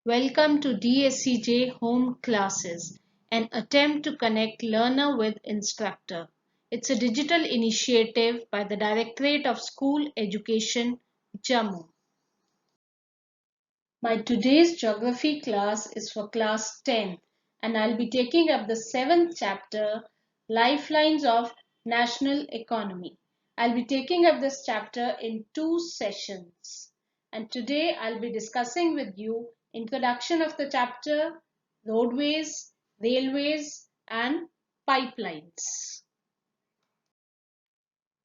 Welcome to DSCJ Home Classes, an attempt to connect learner with instructor. It's a digital initiative by the Directorate of School Education, Jammu. My today's geography class is for class 10 and I'll be taking up the 7th chapter, Lifelines of National Economy. I'll be taking up this chapter in 2 sessions. And today I'll be discussing with you introduction of the chapter, roadways, railways and pipelines.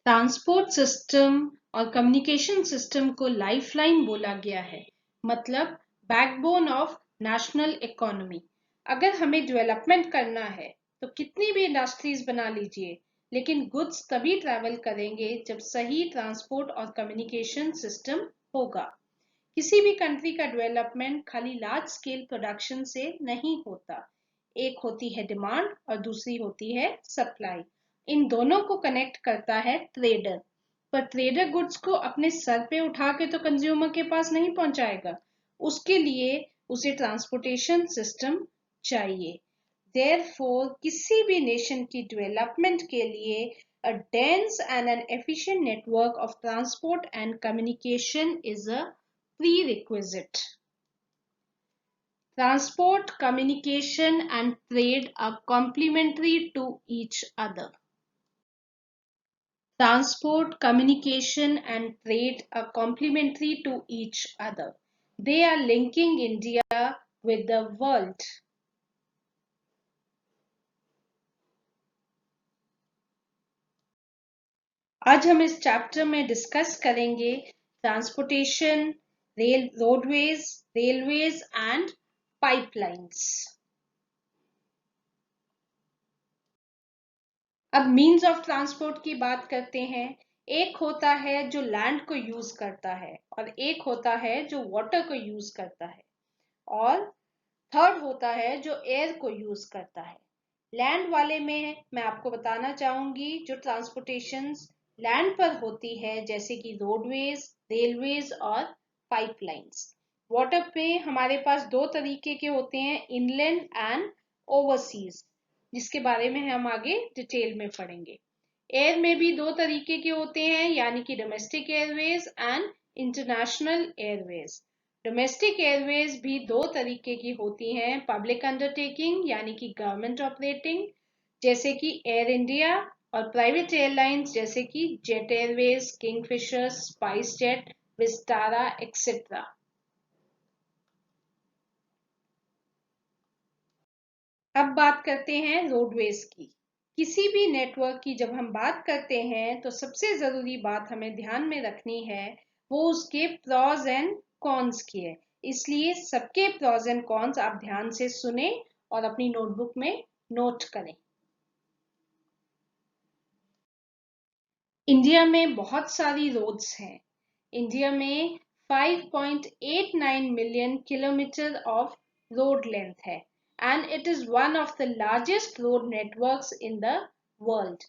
Transport system और communication system को lifeline बोला गया है, मतलब backbone of national economy. अगर हमें development करना है तो कितनी भी इंडस्ट्रीज बना लीजिए, लेकिन गुड्स तभी ट्रैवल करेंगे जब सही ट्रांसपोर्ट और कम्युनिकेशन सिस्टम होगा। किसी भी कंट्री का डेवलपमेंट खाली लार्ज स्केल प्रोडक्शन से नहीं होता। एक होती है डिमांड और दूसरी होती है सप्लाई। इन दोनों को कनेक्ट करता है ट्रेडर, पर ट्रेडर गुड्स को अपने सर पे उठा के तो कंज्यूमर के पास नहीं पहुंचाएगा। उसके लिए उसे ट्रांसपोर्टेशन सिस्टम चाहिए। देयरफॉर किसी भी नेशन की डेवलपमेंट के लिए a dense and an efficient network of transport and communication is a prerequisite. Transport, communication and trade are complementary to each other. Transport, communication and trade are complementary to each other. They are linking India with the world. आज हम इस chapter में discuss करेंगे transportation, roadways, railways and pipelines. अब means of transport की बात करते हैं। एक होता है जो लैंड को यूज करता है और एक होता है जो वाटर को यूज करता है, और थर्ड होता है जो एयर को यूज करता है। लैंड वाले में मैं आपको बताना चाहूंगी जो ट्रांसपोर्टेशन लैंड पर होती है, जैसे कि रोडवेज, रेलवेज और पाइपलाइंस। वाटर पे हमारे पास दो तरीके के होते हैं, इनलैंड एंड ओवरसीज, जिसके बारे में हम आगे डिटेल में पढ़ेंगे। एयर में भी दो तरीके के होते हैं, यानी कि domestic Airways and international Airways. Domestic Airways भी दो तरीके की होती हैं, पब्लिक अंडरटेकिंग यानी कि गवर्नमेंट ऑपरेटिंग, जैसे कि एयर इंडिया, और प्राइवेट एयरलाइंस जैसे कि Jet Airways, Kingfisher, SpiceJet, Vistara etcetera. अब बात करते हैं रोडवेज की। किसी भी नेटवर्क की जब हम बात करते हैं तो सबसे जरूरी बात हमें ध्यान में रखनी है वो उसके प्रॉज एंड कॉन्स की है। इसलिए सबके प्रॉज एंड कॉन्स आप ध्यान से सुने और अपनी नोटबुक में नोट करें। इंडिया में बहुत सारी रोड्स हैं। इंडिया में 5.89 million kilometre of road length है and it is one of the largest road networks in the world.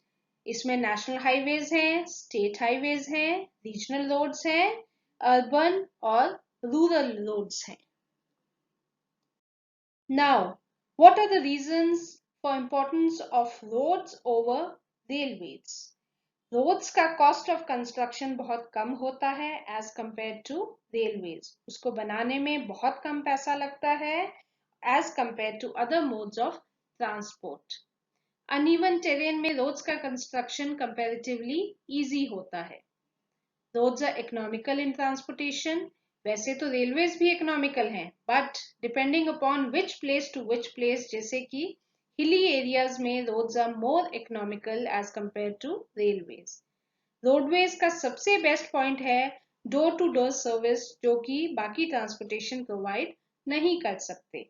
इसमें नेशनल हाईवेज हैं, स्टेट हाईवेज हैं, रीजनल रोड्स हैं, अर्बन और रूरल रोड्स हैं। Now, what are the reasons for importance of roads over railways? Roads का cost of construction बहुत कम होता है एज कंपेयर टू रेलवेज। उसको बनाने में बहुत कम पैसा लगता है as compare to other modes of transport. Uneven terrain में रोड्स का कंस्ट्रक्शन कंपैरेटिवली इजी होता है। Roads are economical in transportation. वैसे तो रेलवेज भी इकोनॉमिकल हैं, but depending upon which place to which place, जैसे कि हिली एरियाज में roads are more economical as compare to railways. Roadways का सबसे बेस्ट पॉइंट है डोर टू डोर सर्विस, जो कि बाकी ट्रांसपोर्टेशन प्रोवाइड नहीं कर सकते।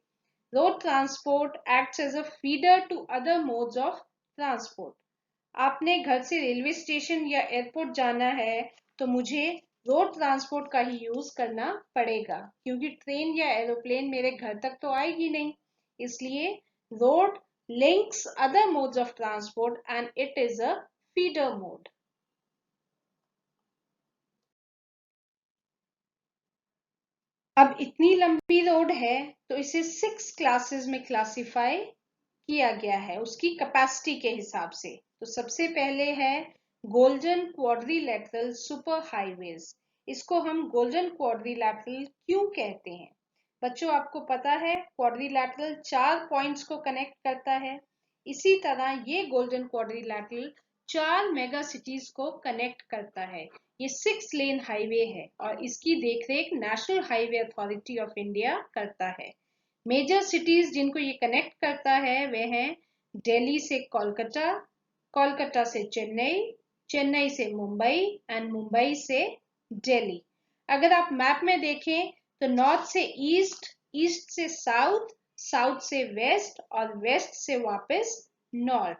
Road transport acts as a feeder to other modes of transport. आपने घर से रेलवे स्टेशन या एयरपोर्ट जाना है तो मुझे रोड ट्रांसपोर्ट का ही यूज करना पड़ेगा, क्योंकि ट्रेन या एरोप्लेन मेरे घर तक तो आएगी नहीं। इसलिए road links other modes of transport and it is a feeder mode. अब इतनी लंबी रोड है तो इसे 6 क्लासेस में क्लासिफाई किया गया है उसकी कैपेसिटी के हिसाब से। तो सबसे पहले है गोल्डन क्वाड्रिलैटरल सुपर हाईवेज। इसको हम गोल्डन क्वाड्रिलैटरल क्यों कहते हैं? बच्चों, आपको पता है क्वाड्रिलैटरल 4 पॉइंट्स को कनेक्ट करता है। इसी तरह ये गोल्डन क्वाड्रिलैटरल 4 मेगा सिटीज को कनेक्ट करता है। ये 6 लेन हाईवे है और इसकी देखरेख national highway authority of India करता है। मेजर सिटीज जिनको ये कनेक्ट करता है वे हैं दिल्ली से कोलकाता, कोलकाता से चेन्नई, चेन्नई से मुंबई एंड मुंबई से दिल्ली। अगर आप मैप में देखें तो नॉर्थ से ईस्ट, ईस्ट से साउथ, साउथ से वेस्ट और वेस्ट से वापस नॉर्थ।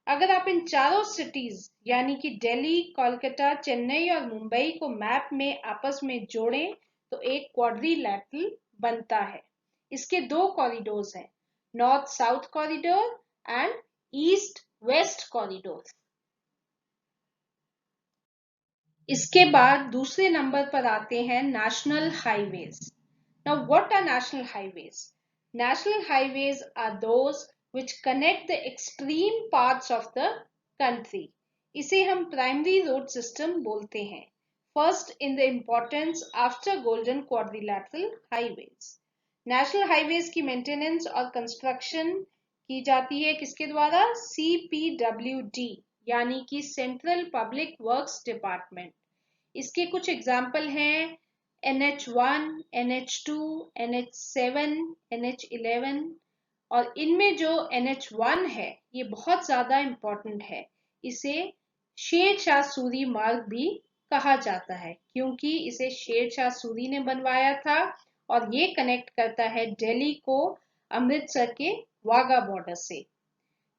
अगर आप इन चारों सिटीज यानी कि दिल्ली, कोलकाता, चेन्नई और मुंबई को मैप में आपस में जोड़ें तो एक क्वाड्रिलैटरल बनता है। इसके 2 कॉरिडोर्स हैं, north south corridor and east west corridor. इसके बाद दूसरे नंबर पर आते हैं national highways. Now what are national highways? National highways are those which connect the extreme parts of the country. इसे हम प्राइमरी रोड सिस्टम बोलते हैं। First in the importance after golden quadrilateral highways. National highways की maintenance और construction की जाती है किसके द्वारा? CPWD यानी कि सेंट्रल पब्लिक वर्क्स डिपार्टमेंट। इसके कुछ एग्जाम्पल हैं NH1, NH2, NH7, NH11 और इनमें जो NH1 है ये बहुत ज्यादा इम्पोर्टेंट है। इसे शेर शाह सूरी मार्ग भी कहा जाता है क्योंकि इसे शेर शाह सूरी ने बनवाया था और ये कनेक्ट करता है दिल्ली को अमृतसर के वाघा बॉर्डर से।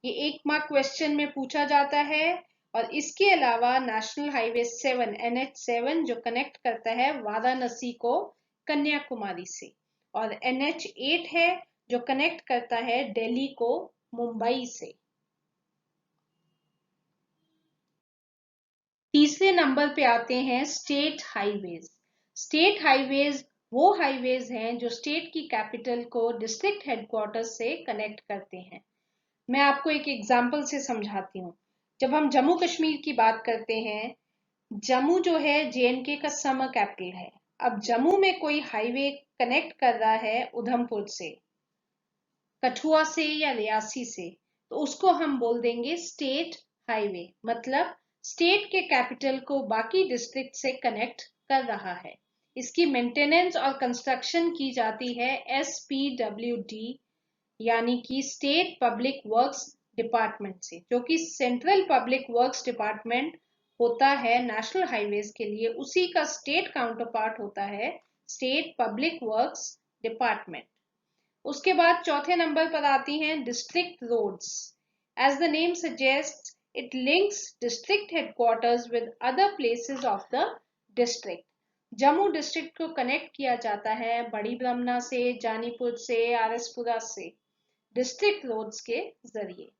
ये 1 मार्क क्वेश्चन में पूछा जाता है। और इसके अलावा नेशनल हाईवे 7 NH7 जो कनेक्ट करता है वाराणसी को कन्याकुमारी से और NH8 है जो कनेक्ट करता है दिल्ली को मुंबई से। तीसरे नंबर पे आते हैं स्टेट हाईवेज। स्टेट हाईवेज वो हाईवेज हैं जो स्टेट की कैपिटल को डिस्ट्रिक्ट हेडक्वार्टर्स से कनेक्ट करते हैं। मैं आपको एक एग्जाम्पल से समझाती हूँ। जब हम जम्मू कश्मीर की बात करते हैं, जम्मू जो है JNK का समर कैपिटल है। अब जम्मू में कोई हाईवे कनेक्ट कर रहा है उधमपुर से, कठुआ से या रियासी से, तो उसको हम बोल देंगे स्टेट हाईवे। मतलब स्टेट के कैपिटल को बाकी डिस्ट्रिक्ट से कनेक्ट कर रहा है। इसकी मेंटेनेंस और कंस्ट्रक्शन की जाती है SPWD यानी कि स्टेट पब्लिक वर्क्स डिपार्टमेंट से, जो कि सेंट्रल पब्लिक वर्क्स डिपार्टमेंट होता है नेशनल हाईवेज के लिए। उसी का स्टेट काउंटर पार्ट होता है स्टेट पब्लिक वर्क्स डिपार्टमेंट। उसके बाद चौथे नंबर पर आती हैं district roads. As the name suggest it links district headquarters with other places of the district. Jammu district को कनेक्ट किया जाता है बड़ी ब्रह्मणा से, जानीपुर से, RSपुरा से डिस्ट्रिक्ट रोड्स के जरिए।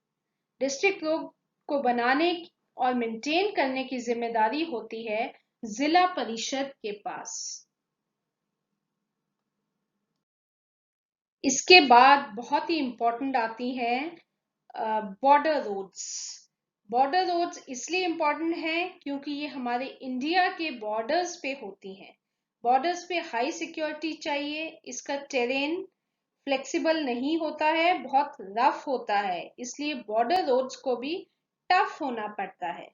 डिस्ट्रिक्ट रोड को बनाने और मेंटेन करने की जिम्मेदारी होती है जिला परिषद के पास। इसके बाद बहुत ही इंपॉर्टेंट आती हैं बॉर्डर रोड्स। बॉर्डर रोड्स इसलिए इंपॉर्टेंट हैं क्योंकि ये हमारे इंडिया के बॉर्डर्स पे होती हैं। बॉर्डर्स पे हाई सिक्योरिटी चाहिए। इसका टेरेन फ्लेक्सिबल नहीं होता है, बहुत रफ होता है, इसलिए बॉर्डर रोड्स को भी टफ होना पड़ता है।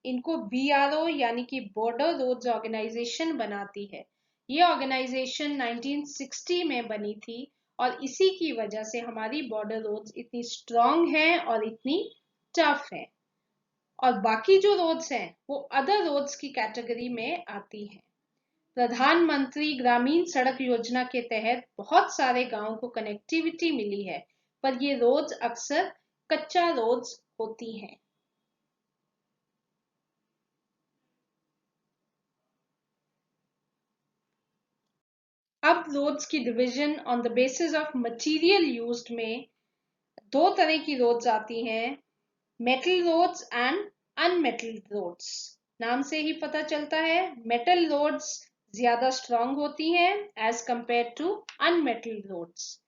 इनको BRO यानी कि बॉर्डर रोड्स ऑर्गेनाइजेशन बनाती है। ये ऑर्गेनाइजेशन 1960 में बनी थी और इसी की वजह से हमारी बॉर्डर रोड्स इतनी स्ट्रॉन्ग हैं और इतनी टफ हैं। और बाकी जो रोड्स हैं वो अदर रोड्स की कैटेगरी में आती हैं। प्रधानमंत्री ग्रामीण सड़क योजना के तहत बहुत सारे गांवों को कनेक्टिविटी मिली है, पर ये रोड्स अक्सर कच्चा रोड्स होती हैं। अब रोड्स की division on the basis of material used में 2 तरह की रोड्स आती हैं, metal roads and unmetalled roads. नाम से ही पता चलता है मेटल रोड्स ज्यादा स्ट्रांग होती हैं as compare to unmetalled roads.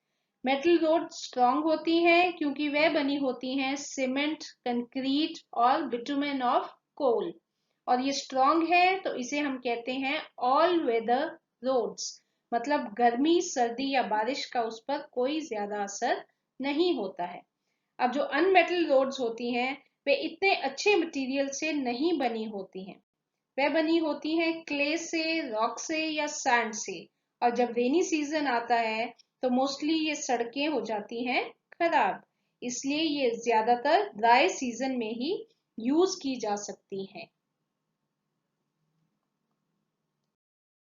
Metal road strong होती हैं क्योंकि वह बनी होती हैं सीमेंट, कंक्रीट और बिटुमेन ऑफ कोल, और ये स्ट्रांग है तो इसे हम कहते हैं ऑल वेदर रोड्स, मतलब गर्मी, सर्दी या बारिश का उस पर कोई ज्यादा असर नहीं होता है। अब जो अनमेटल रोड्स होती हैं वे इतने अच्छे मटेरियल से नहीं बनी होती हैं, वह बनी होती हैं क्ले से, रॉक से या सैंड से, और जब रेनी सीजन आता है तो मोस्टली ये सड़कें हो जाती हैं खराब, इसलिए ये ज्यादातर ड्राई सीजन में ही यूज की जा सकती हैं।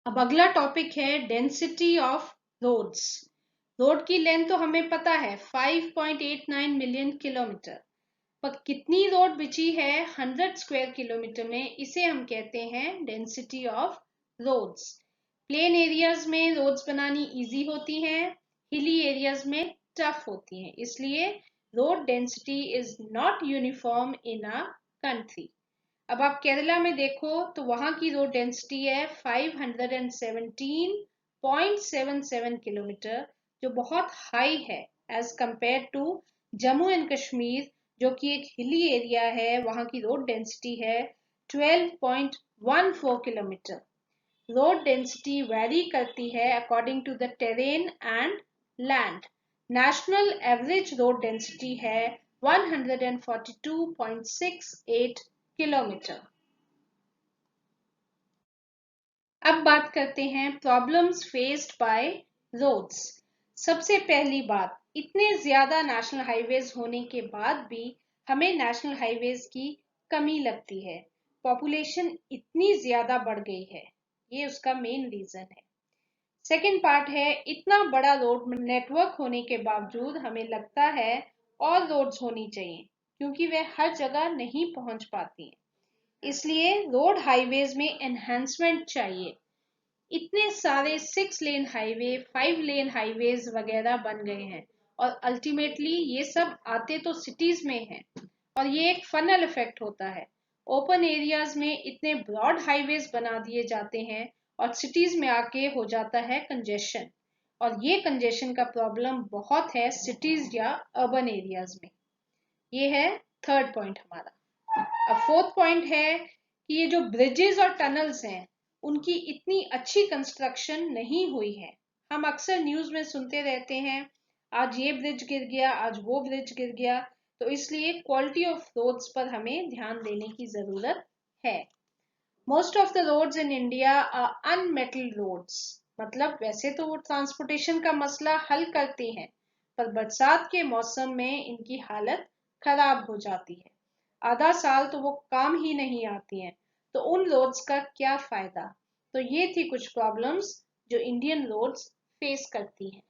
अब अगला टॉपिक है डेंसिटी ऑफ रोड्स। रोड की लेंथ तो हमें पता है 5.89 मिलियन किलोमीटर, पर कितनी रोड बिछी है 100 स्क्वायर किलोमीटर में, इसे हम कहते हैं density of roads. Plain areas में रोड्स बनानी इजी होती हैं, हिली एरियाज में टफ होती हैं, इसलिए road density is not uniform in a country. अब आप केरला में देखो तो वहां की रोड डेंसिटी है 517.77 किलोमीटर, जो बहुत हाई है as compare to Jammu and Kashmir, जो कि एक हिली एरिया है, वहां की रोड डेंसिटी है 12.14 किलोमीटर। रोड डेंसिटी वेरी करती है according to the terrain and land. National average road density है 142.68 किलोमीटर। अब बात करते हैं प्रॉब्लम्स फेस्ड बाय रोड्स। सबसे पहली बात, इतने ज्यादा नेशनल हाईवेज होने के बाद भी हमें नेशनल हाईवेज की कमी लगती है। पॉपुलेशन इतनी ज्यादा बढ़ गई है, ये उसका मेन रीजन है। सेकेंड पार्ट है, इतना बड़ा रोड नेटवर्क होने के बावजूद हमें लगता है और रोड्स होनी चाहिए क्योंकि वे हर जगह नहीं पहुंच पाती हैं, इसलिए रोड हाईवेज में एनहांसमेंट चाहिए। इतने सारे 6 लेन हाईवे, 5 लेन हाईवेज वगैरह बन गए हैं, और अल्टीमेटली ये सब आते तो सिटीज में हैं, और ये एक फनल इफेक्ट होता है। ओपन एरियाज में इतने ब्रॉड हाईवेज बना दिए जाते हैं और सिटीज में आके हो जाता है कंजेशन, और ये कंजेशन का प्रॉब्लम बहुत है सिटीज या अर्बन एरियाज में। ये है थर्ड पॉइंट हमारा। अब फोर्थ पॉइंट है कि ये जो ब्रिजेस और टनल्स हैं उनकी इतनी अच्छी कंस्ट्रक्शन नहीं हुई है। हम अक्सर न्यूज में सुनते रहते हैं आज ये ब्रिज गिर गया, आज वो ब्रिज गिर गया, तो इसलिए क्वालिटी ऑफ रोड्स पर हमें ध्यान देने की जरूरत है। Most of the roads in India are unmetalled roads, मतलब वैसे तो वो ट्रांसपोर्टेशन का मसला हल करती हैं, पर बरसात के मौसम में इनकी हालत खराब हो जाती है, आधा साल तो वो काम ही नहीं आती हैं, तो उन रोड्स का क्या फायदा। तो ये थी कुछ प्रॉब्लम्स जो इंडियन रोड्स फेस करती हैं।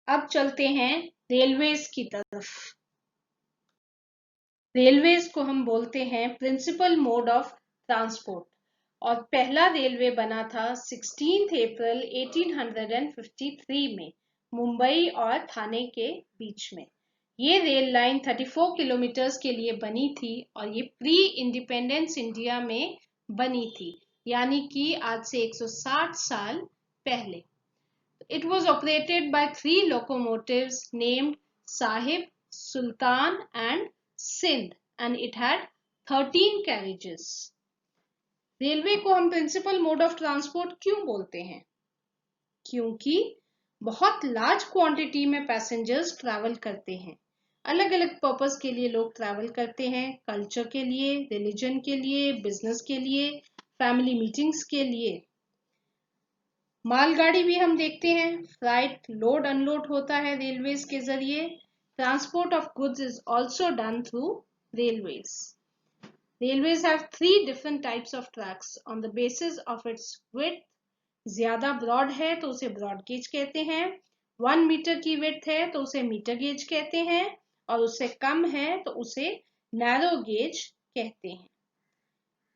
अब चलते हैं रेलवेज की तरफ। रेलवेज को हम बोलते हैं प्रिंसिपल मोड ऑफ ट्रांसपोर्ट, और पहला रेलवे बना था 16 अप्रैल 1853 में मुंबई और थाने के बीच में। ये रेल लाइन 34 किलोमीटर्स के लिए बनी थी, और ये प्री इंडिपेंडेंस इंडिया में बनी थी, यानी कि आज से 160 साल पहले। It was operated by 3 locomotives named Sahib, Sultan and Sindh, and it had 13 carriages. Railway को हम प्रिंसिपल मोड ऑफ ट्रांसपोर्ट क्यों बोलते हैं? क्योंकि बहुत लार्ज क्वांटिटी में पैसेंजर्स ट्रैवल करते हैं। अलग अलग पर्पस के लिए लोग ट्रैवल करते हैं, कल्चर के लिए, रिलीजन के लिए, बिजनेस के लिए, फैमिली मीटिंग्स के लिए। मालगाड़ी भी हम देखते हैं, फ्लाइट लोड अनलोड होता है रेलवेज के जरिए। Transport of goods is also done through railways. Railways have 3 different types of tracks on the basis of its width. ज्यादा ब्रॉड है तो उसे ब्रॉड गेज कहते हैं, 1 मीटर की विड्थ है तो उसे मीटर गेज कहते हैं, और उससे कम है तो उसे नैरो गेज कहते हैं।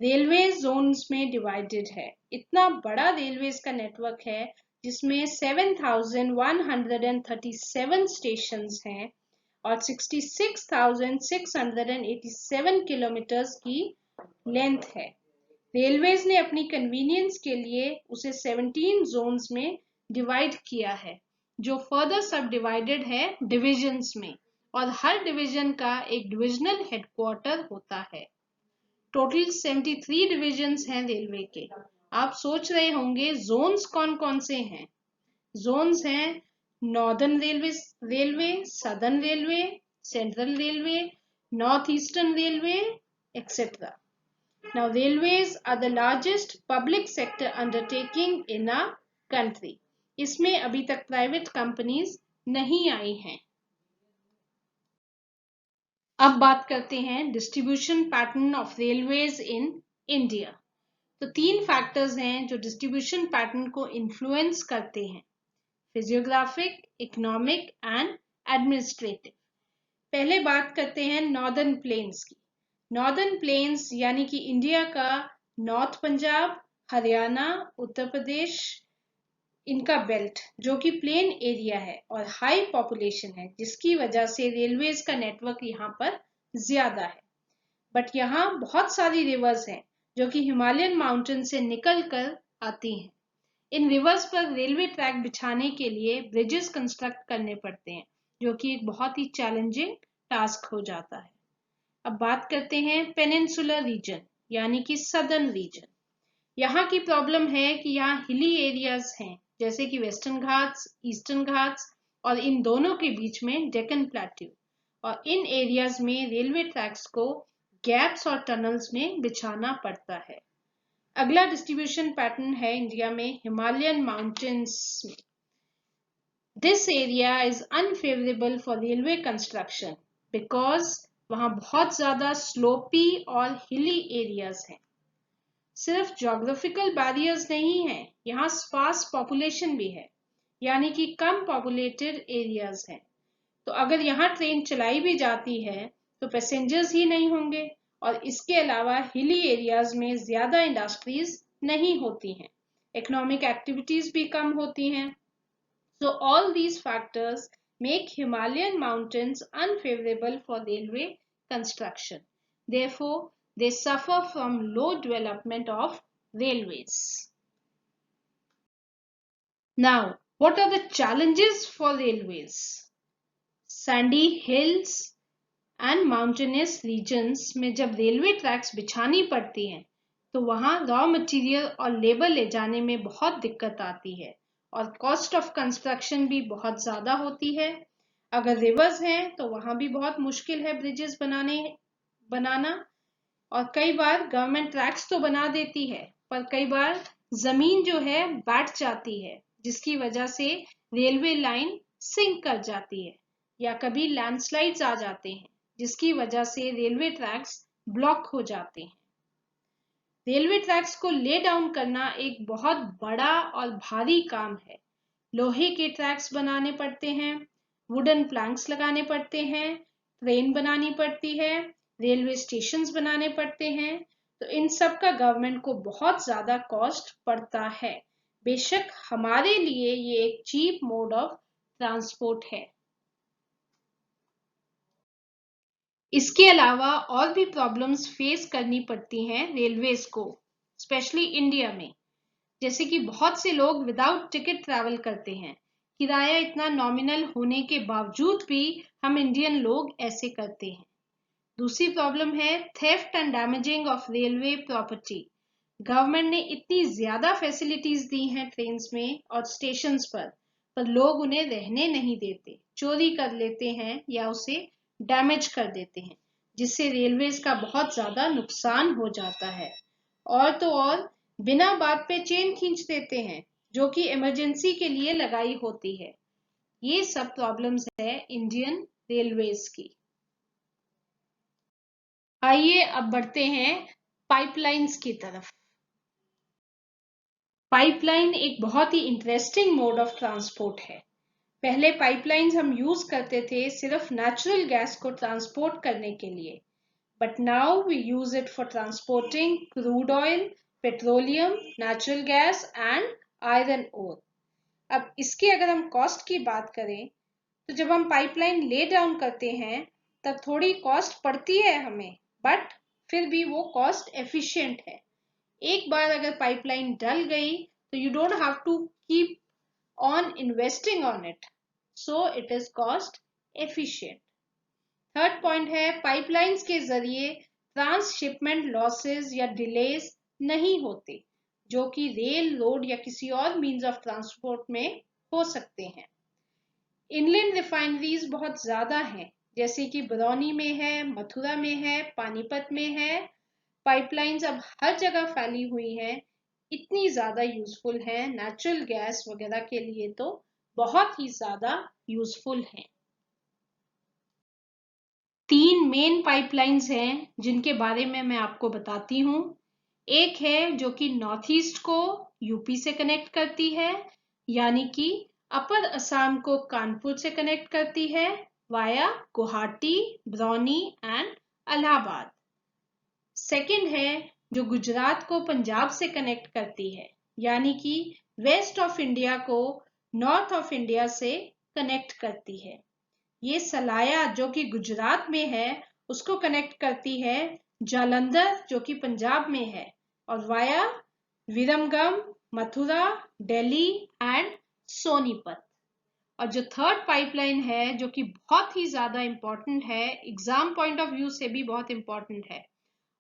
रेलवे जोन्स में डिवाइडेड है। इतना बड़ा रेलवेज का नेटवर्क है जिसमें 7,137 स्टेशंस हैं और 66,687 किलोमीटर्स की लेंथ है। रेलवेज ने अपनी कन्वीनियंस के लिए उसे 17 जोन्स में डिवाइड किया है, जो फर्दर सब डिवाइडेड है डिविजन्स में, और हर डिवीजन का एक डिविजनल हेडक्वार्टर होता है। टोटल 73 डिविजन्स हैं रेलवे के। आप सोच रहे होंगे जोन्स कौन कौन से हैं। जोन्स हैं northern railway, southern railway, central railway, north eastern railway, etcetera. Now, railways are the largest public sector undertaking in a country. इसमें अभी तक प्राइवेट कंपनीज नहीं आई हैं। अब बात करते हैं distribution pattern of railways in India. तो 3 फैक्टर्स हैं जो डिस्ट्रीब्यूशन पैटर्न को इन्फ्लुएंस करते हैं: फिजियोग्राफिक, इकोनॉमिक एंड एडमिनिस्ट्रेटिव। पहले बात करते हैं नॉर्दर्न प्लेन्स की। नॉर्दर्न प्लेन्स यानी कि इंडिया का नॉर्थ पंजाब, हरियाणा, उत्तर प्रदेश, इनका बेल्ट जो कि प्लेन एरिया है और हाई पॉपुलेशन है, जिसकी वजह से रेलवेज का नेटवर्क यहाँ पर ज्यादा है। बट यहाँ बहुत सारी रिवर्स हैं जो कि हिमालयन माउंटेन से निकल कर आती हैं। इन रिवर्स पर रेलवे ट्रैक बिछाने के लिए ब्रिजेस कंस्ट्रक्ट करने पड़ते हैं, जो कि एक बहुत ही चैलेंजिंग टास्क हो जाता है। अब बात करते हैं पेनिनसुलर रीजन यानी कि सदर्न रीजन। यहाँ की प्रॉब्लम है कि यहाँ हिली एरियाज हैं, जैसे कि वेस्टर्न घाट्स, ईस्टर्न घाट्स, और इन दोनों के बीच में डेक्कन प्लेट्यू, और इन एरियाज में रेलवे ट्रैक्स को गैप्स और टनल्स में बिछाना पड़ता है। अगला डिस्ट्रीब्यूशन पैटर्न है इंडिया में हिमालयन माउंटेन्स में। This area is unfavourable for railway construction because वहां बहुत ज्यादा स्लोपी और हिली एरियाज हैं। सिर्फ ज्योग्राफिकल बैरियर्स नहीं है, यहाँ स्पार्स पॉपुलेशन भी है, यानी कि कम पॉपुलेटेड एरियाज हैं। तो अगर यहाँ ट्रेन चलाई भी जाती है तो पैसेंजर्स ही नहीं होंगे, और इसके अलावा हिली एरियाज में ज्यादा इंडस्ट्रीज नहीं होती हैं, इकोनॉमिक एक्टिविटीज भी कम होती हैं। So all these factors make Himalayan mountains unfavorable for railway construction. Therefore, they suffer from low development of railways. Now, what are the challenges for railways? Sandy hills and mountainous regions में जब railway tracks बिछानी पड़ती हैं तो वहाँ raw material और labour ले जाने में बहुत दिक्कत आती है, और कॉस्ट ऑफ कंस्ट्रक्शन भी बहुत ज्यादा होती है। अगर रिवर्स हैं तो वहां भी बहुत मुश्किल है ब्रिजेस बनाना, और कई बार गवर्नमेंट ट्रैक्स तो बना देती है पर कई बार जमीन जो है बैठ जाती है, जिसकी वजह से रेलवे लाइन सिंक कर जाती है, या कभी लैंडस्लाइड्स आ जाते हैं जिसकी वजह से रेलवे ट्रैक्स ब्लॉक हो जाते हैं। रेलवे ट्रैक्स को ले डाउन करना एक बहुत बड़ा और भारी काम है। लोहे के ट्रैक्स बनाने पड़ते हैं, वुडन प्लैंक्स लगाने पड़ते हैं, ट्रेन बनानी पड़ती है, रेलवे स्टेशंस बनाने पड़ते हैं। तो इन सब का गवर्नमेंट को बहुत ज्यादा कॉस्ट पड़ता है। बेशक हमारे लिए ये एक चीप मोड ऑफ ट्रांसपोर्ट है। इसके अलावा और भी प्रॉब्लम्स फेस करनी पड़ती हैं रेलवेज को, स्पेशली इंडिया में, जैसे कि बहुत से लोग विदाउट टिकट ट्रैवल करते हैं। किराया इतना नॉमिनल होने के बावजूद भी हम इंडियन लोग ऐसे करते हैं। दूसरी प्रॉब्लम है theft and damaging of railway property. Government ने इतनी ज्यादा फैसिलिटीज दी हैं ट्रेन्स में और स्टेशंस पर लोग उन्हें रहने नहीं देते, चोरी कर लेते हैं या उसे डैमेज कर देते हैं, जिससे रेलवेज का बहुत ज्यादा नुकसान हो जाता है। और तो और बिना बात पे चेन खींच देते हैं जो कि इमरजेंसी के लिए लगाई होती है। ये सब प्रॉब्लम्स है इंडियन रेलवेज की। आइए अब बढ़ते हैं पाइपलाइंस की तरफ। पाइपलाइन एक बहुत ही इंटरेस्टिंग मोड ऑफ ट्रांसपोर्ट है। पहले पाइपलाइंस हम यूज करते थे सिर्फ नेचुरल गैस को ट्रांसपोर्ट करने के लिए, but now we use it for transporting crude oil, petroleum, natural gas and iron ore. अब इसकी अगर हम कॉस्ट की बात करें तो जब हम पाइपलाइन ले डाउन करते हैं तब थोड़ी कॉस्ट पड़ती है हमें, बट फिर भी वो कॉस्ट एफिशिएंट है। एक बार अगर पाइपलाइन डल गई तो you don't have to keep on investing on it, so it is cost efficient. Third point है पाइपलाइंस के जरिए ट्रांसशिपमेंट लॉसेस या डिलेस नहीं होते, जो कि रेल, रोड या किसी और मीन्स ऑफ ट्रांसपोर्ट में हो सकते हैं। इनलैंड रिफाइनरीज बहुत ज्यादा हैं, जैसे कि बरौनी में है, मथुरा में है, पानीपत में है। पाइपलाइंस अब हर जगह फैली हुई हैं, इतनी ज्यादा यूजफुल हैं, नेचुरल गैस वगैरह के लिए तो बहुत ही ज्यादा यूजफुल हैं। 3 मेन पाइपलाइंस हैं जिनके बारे में मैं आपको बताती हूँ। एक है जो कि नॉर्थ ईस्ट को यूपी से कनेक्ट करती है, यानी कि अपर असम को कानपुर से कनेक्ट करती है via Guwahati, Barauni and Allahabad. Second है जो गुजरात को पंजाब से कनेक्ट करती है, यानी कि वेस्ट ऑफ इंडिया को नॉर्थ ऑफ इंडिया से कनेक्ट करती है। ये सलाया जो कि गुजरात में है उसको कनेक्ट करती है जालंधर जो कि पंजाब में है, और वाया विरमगम, मथुरा, दिल्ली एंड सोनीपत। और जो थर्ड पाइपलाइन है जो कि बहुत ही ज्यादा इंपॉर्टेंट है, एग्जाम पॉइंट ऑफ व्यू से भी बहुत इंपॉर्टेंट है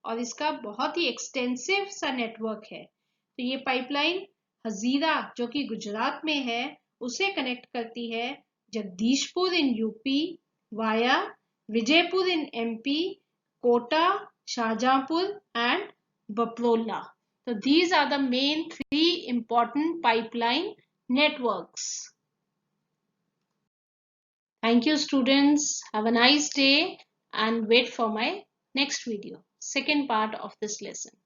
और इसका बहुत ही एक्सटेंसिव सा नेटवर्क है, तो ये पाइपलाइन हजीरा जो कि गुजरात में है उसे कनेक्ट करती है Jagdishpur in UP via Vijaypur in MP, Kota, Shahjahanpur and Baprola. So these are the main 3 important pipeline networks. Thank you students. Have a nice day and wait for my next video, second part of this lesson.